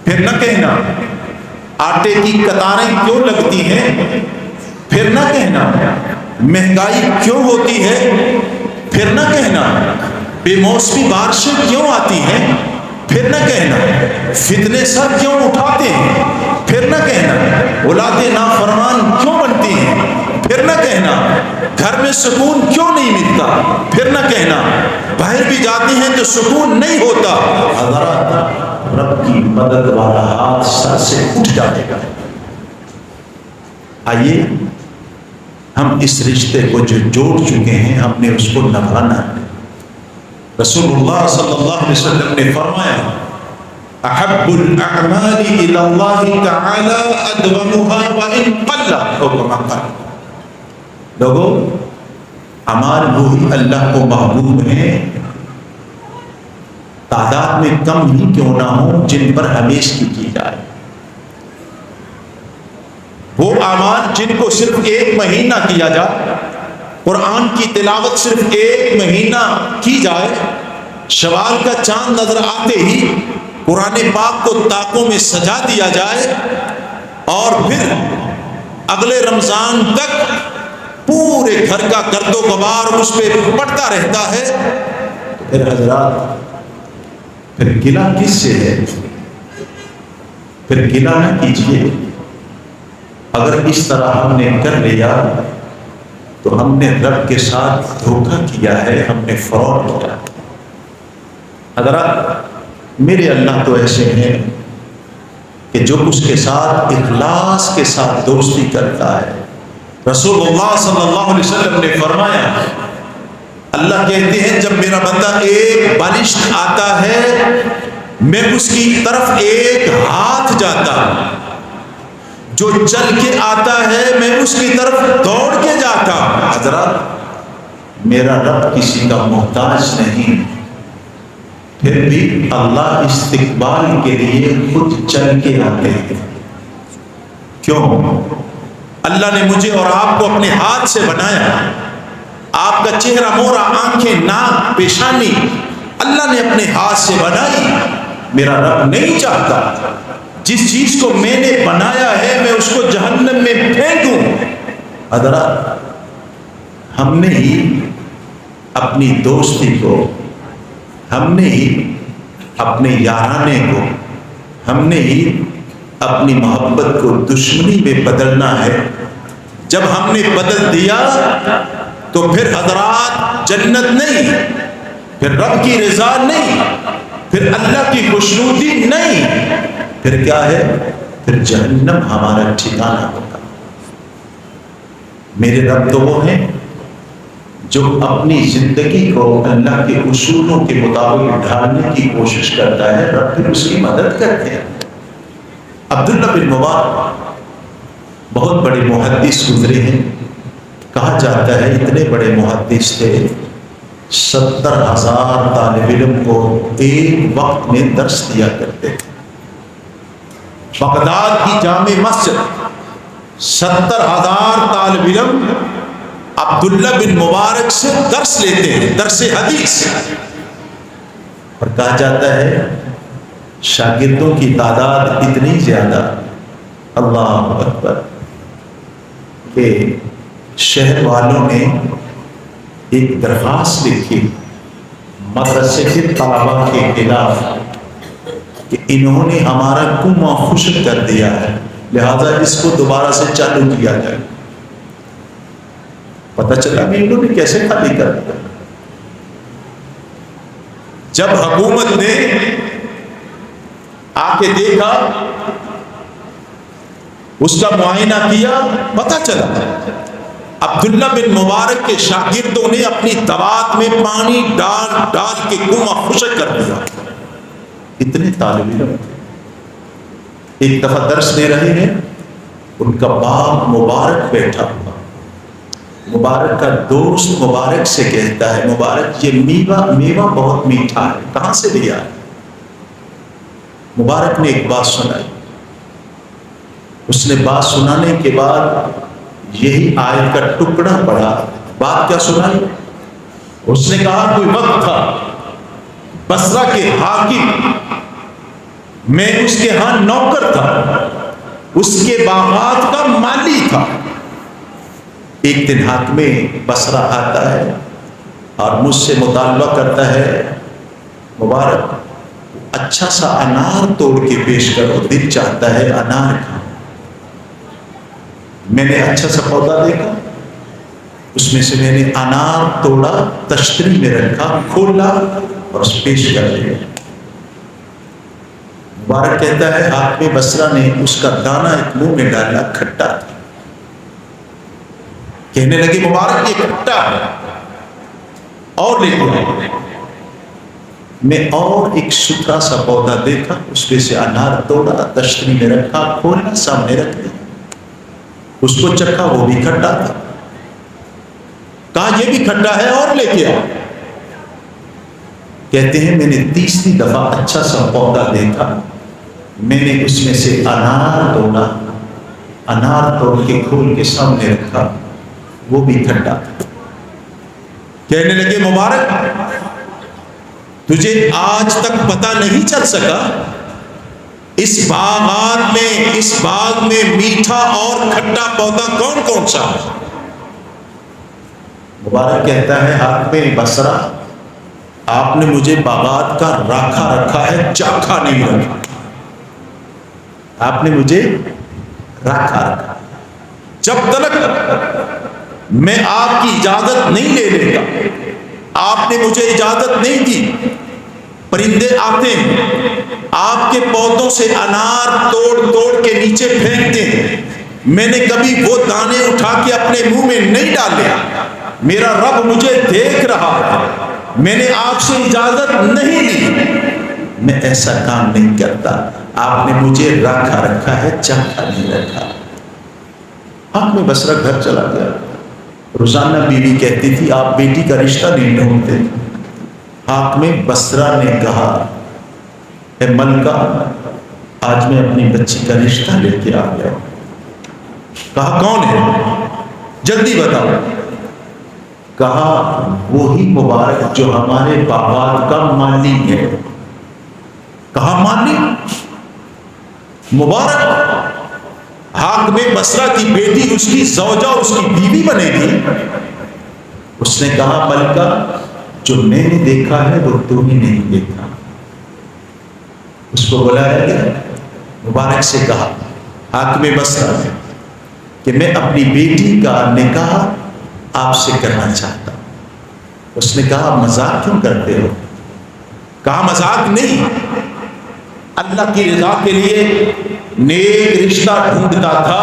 پھر نہ کہنا آٹے کی قطاریں کیوں لگتی ہیں، پھر نہ کہنا مہنگائی کیوں ہوتی ہے، پھر نہ کہنا بے موسمی بارشیں کیوں آتی ہیں، پھر نہ کہنا فتنے سر کیوں اٹھاتے ہیں، پھر نہ کہنا اولاد نافرمان کیوں بنتی ہیں، پھر نہ کہنا گھر میں سکون کیوں نہیں ملتا، پھر نہ کہنا باہر بھی جاتے ہیں تو سکون نہیں ہوتا۔ حضرات رب کی مدد والا ہاتھ سر سے اٹھ جائے گا۔ آئیے ہم اس رشتے کو جو جوڑ چکے ہیں ہم نے اس کو نبھانا ہے۔ رسول اللہ صلی اللہ علیہ وسلم نے فرمایا احب الاعمال الى اللہ تعالی ادومها وان قل، او کما قال۔ لوگوں اعمال وہی اللہ کو محبوب ہیں، تعداد میں کم ہی کیوں نہ ہو، جن پر ہمیشہ کی جائے۔ وہ اعمال جن کو صرف ایک مہینہ کیا جائے، قرآن کی تلاوت صرف ایک مہینہ کی جائے، شوال کا چاند نظر آتے ہی قرآن پاک کو طاقوں میں سجا دیا جائے، اور پھر اگلے رمضان تک پورے گھر کا گرد و غبار اس پہ پڑتا رہتا ہے، پھر حضرات پھر گلہ کس سے ہے؟ پھر گلہ نہ کیجیے۔ اگر اس طرح ہم نے کر لیا تو ہم نے رب کے ساتھ دھوکہ کیا ہے، ہم نے فراڈ کیا۔ حضرات میرے اللہ تو ایسے ہیں کہ جو اس کے ساتھ اخلاص کے ساتھ دوستی کرتا ہے۔ رسول اللہ صلی اللہ علیہ وسلم نے فرمایا، اللہ کہتے ہیں جب میرا بندہ ایک بالشت آتا ہے میں اس کی طرف ایک ہاتھ جاتا ہوں، جو چل کے آتا ہے میں اس کی طرف دوڑ کے جاتا ہوں۔ حضرات میرا رب کسی کا محتاج نہیں، پھر بھی اللہ استقبال کے لیے خود چل کے آتے ہیں۔ کیوں؟ اللہ نے مجھے اور آپ کو اپنے ہاتھ سے بنایا، آپ کا چہرہ مورا، آنکھیں، ناک، پیشانی اللہ نے اپنے ہاتھ سے بنائی۔ میرا رب نہیں چاہتا جس چیز کو میں نے بنایا ہے میں اس کو جہنم میں پھینکوں۔ حضرات ہم نے ہی اپنی دوستی کو، ہم نے ہی اپنے یارانے کو، ہم نے ہی اپنی محبت کو دشمنی میں بدلنا ہے۔ جب ہم نے بدل دیا تو پھر حضرات جنت نہیں، پھر رب کی رضا نہیں، پھر اللہ کی خوشنودی نہیں، پھر کیا ہے؟ پھر جہنم ہمارا ٹھکانہ ہوگا۔ میرے رب تو وہ ہیں جو اپنی زندگی کو اللہ کے اصولوں کے مطابق ڈھالنے کی کوشش کرتا ہے، رب پھر اس کی مدد کرتے ہیں۔ عبداللہ بن مبارک بہت بڑے محدث گزرے ہیں، کہا جاتا ہے اتنے بڑے محدث تھے 70,000 طالب علم کو ایک وقت میں درس دیا کرتے تھے۔ بغداد کی جامع مسجد 70,000 طالب علم عبداللہ بن مبارک سے درس لیتے ہیں، درس حدیث، اور کہا جاتا ہے شاگردوں کی تعداد اتنی زیادہ، اللہ اکبر، کہ شہر والوں نے ایک درخواست لکھی مدرسے کے طلباء کے خلاف کہ انہوں نے ہمارا کنواں خشک کر دیا ہے، لہذا اس کو دوبارہ سے چالو کیا جائے۔ پتہ چلا کہ انہوں نے کیسے خالی کر دیا۔ جب حکومت نے آ کے دیکھا، اس کا معائنہ کیا، پتہ چلا عبداللہ بن مبارک کے شاگردوں نے اپنی دوات میں پانی ڈال ڈال کے کنواں خشک کر دیا۔ اتنے طالب علم ایک دفعہ درس دے رہے ہیں، ان کا باپ مبارک بیٹھا ہوا، مبارک کا دوست مبارک سے کہتا ہے مبارک یہ میوہ بہت میٹھا ہے، کہاں سے لیا ہے؟ مبارک نے ایک بات سنائی، اس نے بات سنانے کے بعد یہی آیت کا ٹکڑا پڑا۔ بات کیا سنائی؟ اس نے کہا کوئی وقت تھا بصرہ کے حاکم میں اس کے ہاں نوکر تھا، اس کے باغات کا مالی تھا۔ ایک دن حاکم بصرہ آتا ہے اور مجھ سے مطالبہ کرتا ہے، مبارک اچھا سا انار توڑ کے پیش کرو، دل چاہتا ہے انار کا۔ میں نے اچھا سا پودا دیکھا، اس میں سے میں نے انار توڑا، تشتری میں رکھا، کھولا اور اس پیش کر دیا۔ مبارک کہتا ہے حاکم بصرہ نے اس کا دانہ ایک منہ میں ڈالا، کھٹا تھا۔ کہنے لگے مبارک یہ کھٹا ہے، اور لے لو۔ میں اور ایک ستھرا سا پودا دیکھا، اس میں سے انار توڑا، تشتری میں رکھا، کھولا، سامنے رکھ دیا۔ اس کو چکھا، وہ بھی کھٹا تھا۔ کہا یہ بھی کھٹا ہے، اور لے کے آؤ۔ کہتے ہیں میں نے تیسری دفعہ اچھا سا پودا دیکھا، میں نے اس میں سے انار توڑا، انار توڑ کے کھول کے سامنے رکھا، وہ بھی کھٹا تھا۔ کہنے لگے مبارک تجھے آج تک پتہ نہیں چل سکا اس باغ میں میٹھا اور کھٹا پودا کون کون سا ہے؟ مبارک کہتا ہے حاکم بصرہ آپ نے مجھے باغات کا راکھا رکھا ہے، چاکھا نہیں رکھا۔ آپ نے مجھے راکھا رکھا، جب تک میں آپ کی اجازت نہیں لے لیتا، آپ نے مجھے اجازت نہیں دی۔ پرندے آتے ہیں، آپ کے پودوں سے انار توڑ توڑ کے نیچے پھینکتے ہیں، میں نے کبھی وہ دانے اٹھا کے اپنے منہ میں نہیں ڈالے۔ میرا رب مجھے دیکھ رہا ہے، میں نے آپ سے اجازت نہیں لی، میں ایسا کام نہیں کرتا۔ آپ نے مجھے راکھا رکھا ہے، چاکھا نہیں رکھا۔ حاکم بصرہ گھر چلا گیا۔ روزانہ بیوی کہتی تھی آپ بیٹی کا رشتہ نہیں ڈھونڈتے۔ حاکم بصرہ نے کہا اے ملکہ آج میں اپنی بچی کا رشتہ لے کے آ گیا۔ کہا کون ہے؟ جلدی بتاؤ۔ کہا وہی مبارک جو ہمارے باغات کا مالی ہے۔ کہا مالی؟ مبارک حاکم بصرہ کی بیٹی اس کی زوجہ، اس کی بیوی بنے گی؟ اس نے کہا ملکہ جو میں نے دیکھا ہے وہ تو نے نہیں دیکھا۔ اس کو بلایا گیا، مبارک سے کہا حاکم بصرہ نے کہ میں اپنی بیٹی کا نکاح آپ سے کرنا چاہتا ہوں۔ اس نے کہا مذاق کیوں کرتے ہو؟ کہا مذاق نہیں، اللہ کی رضا کے لیے نیک رشتہ ڈھونڈتا تھا۔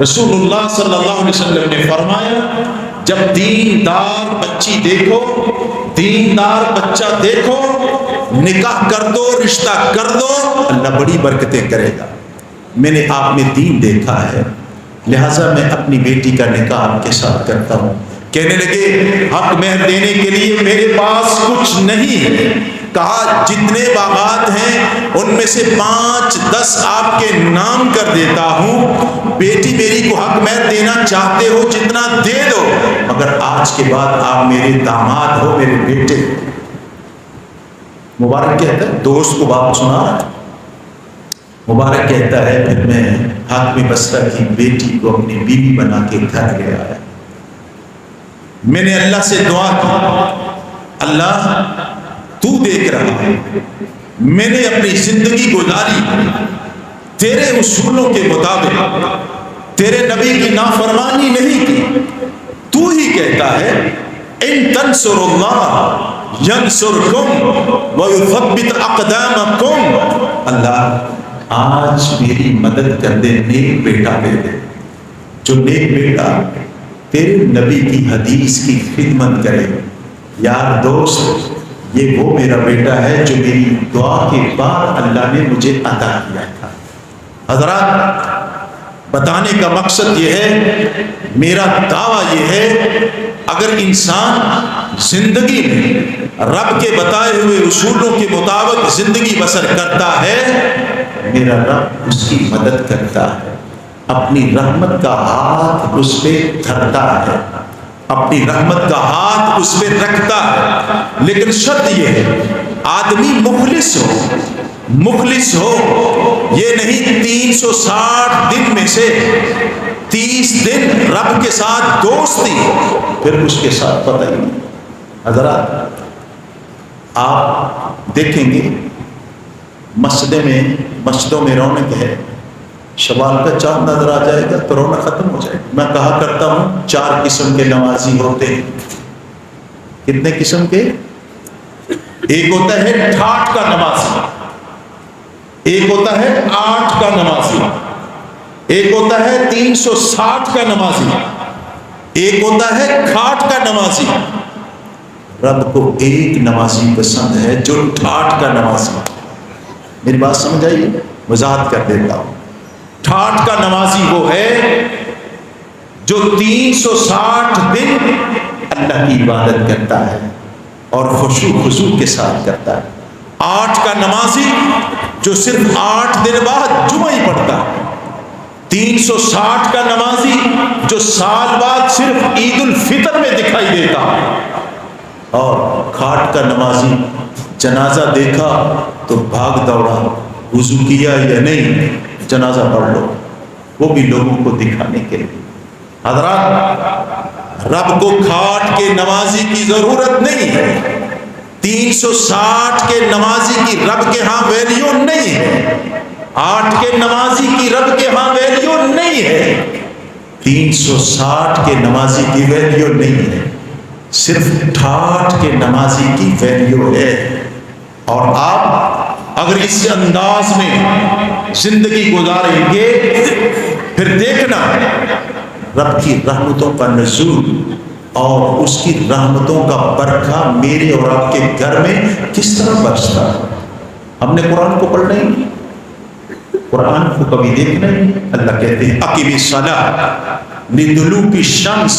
رسول اللہ صلی اللہ علیہ وسلم نے فرمایا جب دیندار بچی دیکھو، دیندار بچہ دیکھو، نکاح کر دو، رشتہ کر دو، اللہ بڑی برکتیں کرے گا۔ میں نے آپ میں دین دیکھا ہے، لہٰذا میں اپنی بیٹی کا نکاح آپ کے ساتھ کرتا ہوں۔ کہنے لگے حق مہر دینے کے لیے میرے پاس کچھ نہیں ہے۔ کہا جتنے باغات ہیں ان میں سے 5-10 آپ کے نام کر دیتا ہوں، بیٹی میری کو حق مہر دینا چاہتے ہو جتنا دے دو، مگر آج کے بعد آپ میرے داماد ہو، میرے بیٹے۔ مبارک کہتا ہے دوست کو بات سنا رہا ہے۔ مبارک کہتا ہے پھر میں حاکم بصرہ کی بیٹی کو اپنی بیوی بنا کے گھر لے آیا۔ میں نے اللہ سے دعا کی اللہ تو دیکھ رہا ہے، میں نے اپنی زندگی گزاری تیرے اصولوں کے مطابق، تیرے نبی کی نافرمانی نہیں کی۔ تو ہی کہتا ہے ان تنصر اللہ ینصرکم ویثبت اقدامکم۔ اللہ آج میری مدد کر دے، نیک بیٹا دے دے، جو نیک بیٹا تیرے نبی کی حدیث کی خدمت کرے۔ یار دوست یہ وہ میرا بیٹا ہے جو میری دعا کے بعد اللہ نے مجھے عطا کیا تھا۔ حضرات بتانے کا مقصد یہ ہے، میرا دعویٰ یہ ہے اگر انسان زندگی میں رب کے بتائے ہوئے اصولوں کے مطابق زندگی بسر کرتا ہے، میرا رب اس کی مدد کرتا ہے، اپنی رحمت کا ہاتھ اس پہ دھرتا ہے، اپنی رحمت کا ہاتھ اس پہ رکھتا ہے۔ لیکن شرط یہ ہے آدمی مخلص ہو، مخلص ہو، یہ نہیں 360 دن میں سے 30 دن رب کے ساتھ دوستی، پھر اس کے ساتھ پتہ ہی نہیں۔ حضرات آپ دیکھیں گے مسجدوں میں رونق ہے، شوال کا چاند نظر آ جائے گا تو رونق ختم ہو جائے گا۔ میں کہا کرتا ہوں 4 قسم کے نمازی ہوتے ہیں۔ کتنے قسم کے؟ ایک ہوتا ہے ٹھاٹ کا نمازی، ایک ہوتا ہے 8 کا نمازی، ایک ہوتا ہے 360 کا نمازی، ایک ہوتا ہے کھاٹ کا نمازی۔ رب کو ایک نمازی پسند ہے جو ٹھاٹ کا نمازی۔ میری بات سمجھ آئیے؟ وضاحت کر دیتا ہوں۔ ٹھاٹ کا نمازی وہ ہے جو 360 دن اللہ کی عبادت کرتا ہے اور خشوع خضوع کے ساتھ کرتا ہے۔ 8 کا نمازی جو صرف 8 دن بعد جمعہ ہی پڑھتا ہے۔ 360 کا نمازی جو سال بعد صرف عید الفطر میں دکھائی دیتا ہے۔ اور کھاٹ کا نمازی جنازہ دیکھا تو بھاگ دوڑا، وضو کیا یا نہیں، جنازہ پڑھ لو، وہ بھی لوگوں کو دکھانے کے لیے۔ حضرات رب کو کھاٹ کے نمازی کی ضرورت نہیں ہے، 360 کے نمازی کی رب کے ہاں ویلیو نہیں ہے، 8 کے نمازی کی رب کے ہاں ویلیو نہیں ہے، 360 کے نمازی کی ویلیو نہیں ہے، صرف ٹھاٹ کے نمازی کی ویلیو ہے۔ اور آپ اگر اس انداز میں زندگی گزاریں گے پھر دیکھنا رب کی رحمتوں کا نزول اور اس کی رحمتوں کا برکھا میرے اور آپ کے گھر میں کس طرح برستا ہے۔ ہم نے قرآن کو پڑھنا ہی نہیں، قرآن کو کبھی دیکھنا ہی نہیں۔ اللہ کہتے ہیں اقم الصلاۃ لدلوک الشمس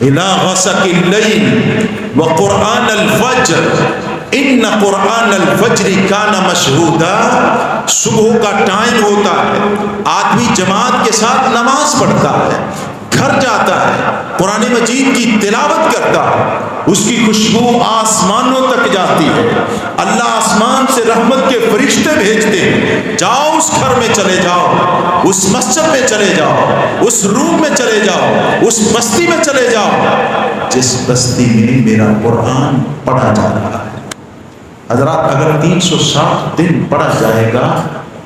الی غسق اللیل وقرآن الفجر ان قرآن الفجر کان مشہودا۔ صبح کا ٹائم ہوتا ہے، آدمی جماعت کے ساتھ نماز پڑھتا ہے، گھر جاتا ہے، قرآن مجید کی تلاوت کرتا ہے، اس کی خوشبو آسمانوں تک جاتی ہے، اللہ آسمان سے رحمت کے فرشتے بھیجتے ہیں، جاؤ اس گھر میں چلے جاؤ، اس مسجد میں چلے جاؤ، اس روم میں چلے جاؤ، اس بستی میں چلے جاؤ جس بستی میں میرا قرآن پڑھا جا رہا ہے۔ حضرات اگر 360 دن پڑھا جائے گا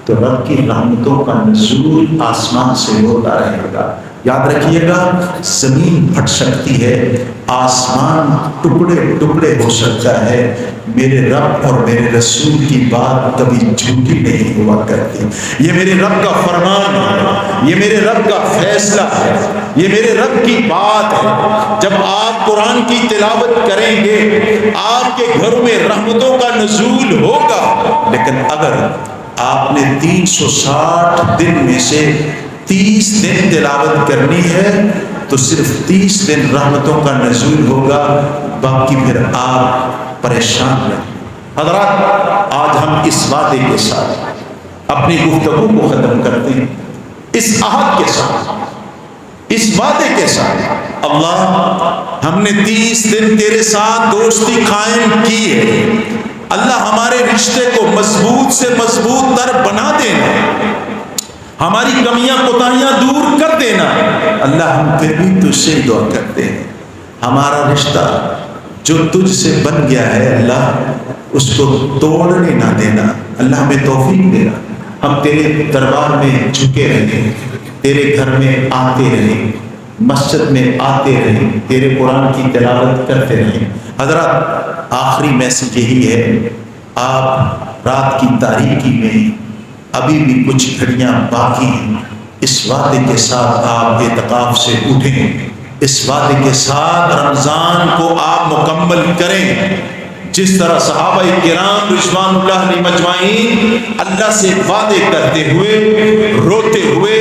تو رب کی رحمتوں کا نزول آسمان سے ہوتا رہے گا۔ یاد رکھیے گا زمین پھٹ سکتی ہے، آسمان ٹکڑے ٹکڑے ہو سکتا ہے، میرے رب اور میرے رسول کی بات کبھی جھوٹی نہیں ہوا کرتی۔ یہ میرے رب کا فرمان ہے، یہ میرے رب کا فیصلہ ہے، یہ میرے رب کی بات ہے۔ جب آپ قرآن کی تلاوت کریں گے آپ کے گھروں میں رحمتوں کا نزول ہوگا، لیکن اگر آپ نے 360 دن میں سے 30 دن تلاوت کرنی ہے تو صرف 30 دن رحمتوں کا نزول ہوگا، باقی پھر آپ پریشان رہیں۔ حضرات آج ہم اس وعدے کے ساتھ اپنی گفتگو کو ختم کرتے ہیں، اس عہد کے ساتھ، اس وعدے کے ساتھ، اللہ ہم نے 30 دن تیرے ساتھ دوستی قائم کی ہے، اللہ ہمارے رشتے کو مضبوط سے مضبوط تر بنا دینا، ہماری کمیاں کوتاہیاں دور کر دینا۔ اللہ ہم پھر بھی تجھ سے دعا کرتے ہیں، ہمارا رشتہ جو تجھ سے بن گیا ہے اللہ اس کو توڑنے نہ دینا، اللہ ہمیں توفیق دینا، ہم تیرے دربار میں جھکے رہیں، تیرے گھر میں آتے رہیں، مسجد میں آتے رہیں، تیرے قرآن کی تلاوت کرتے رہیں۔ حضرات آخری میسج یہی ہے، آپ رات کی تاریکی میں ابھی بھی کچھ گھڑیاں باقی ہیں، اس وعدے کے ساتھ آپ اعتکاف سے اٹھیں، اس وعدے کے ساتھ رمضان کو آپ مکمل کریں، جس طرح صحابہ کرام رضوان اللہ علیہم اجمعین اللہ سے وعدے کرتے ہوئے، روتے ہوئے،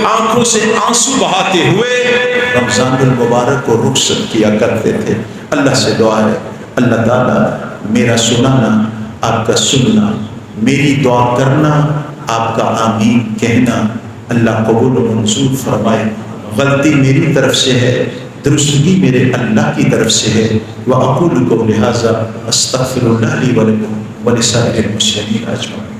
آنکھوں سے آنسو بہاتے ہوئے رمضان المبارک کو رخصت کیا کرتے تھے۔ اللہ سے دعا ہے اللہ تعالیٰ میرا سنانا آپ کا سننا، میری دعا کرنا آپ کا آمین کہنا اللہ قبول و منظور فرمائے۔ غلطی میری طرف سے ہے، درستگی میرے اللہ کی طرف سے ہے۔ وَأَقُولُ قَوْلِي هَٰذَا أَسْتَغْفِرُ اللَّهَ لِي وَلَكُمْ وَلِسَائِرِ الْمُسْلِمِينَ أَجْمَعِينَ۔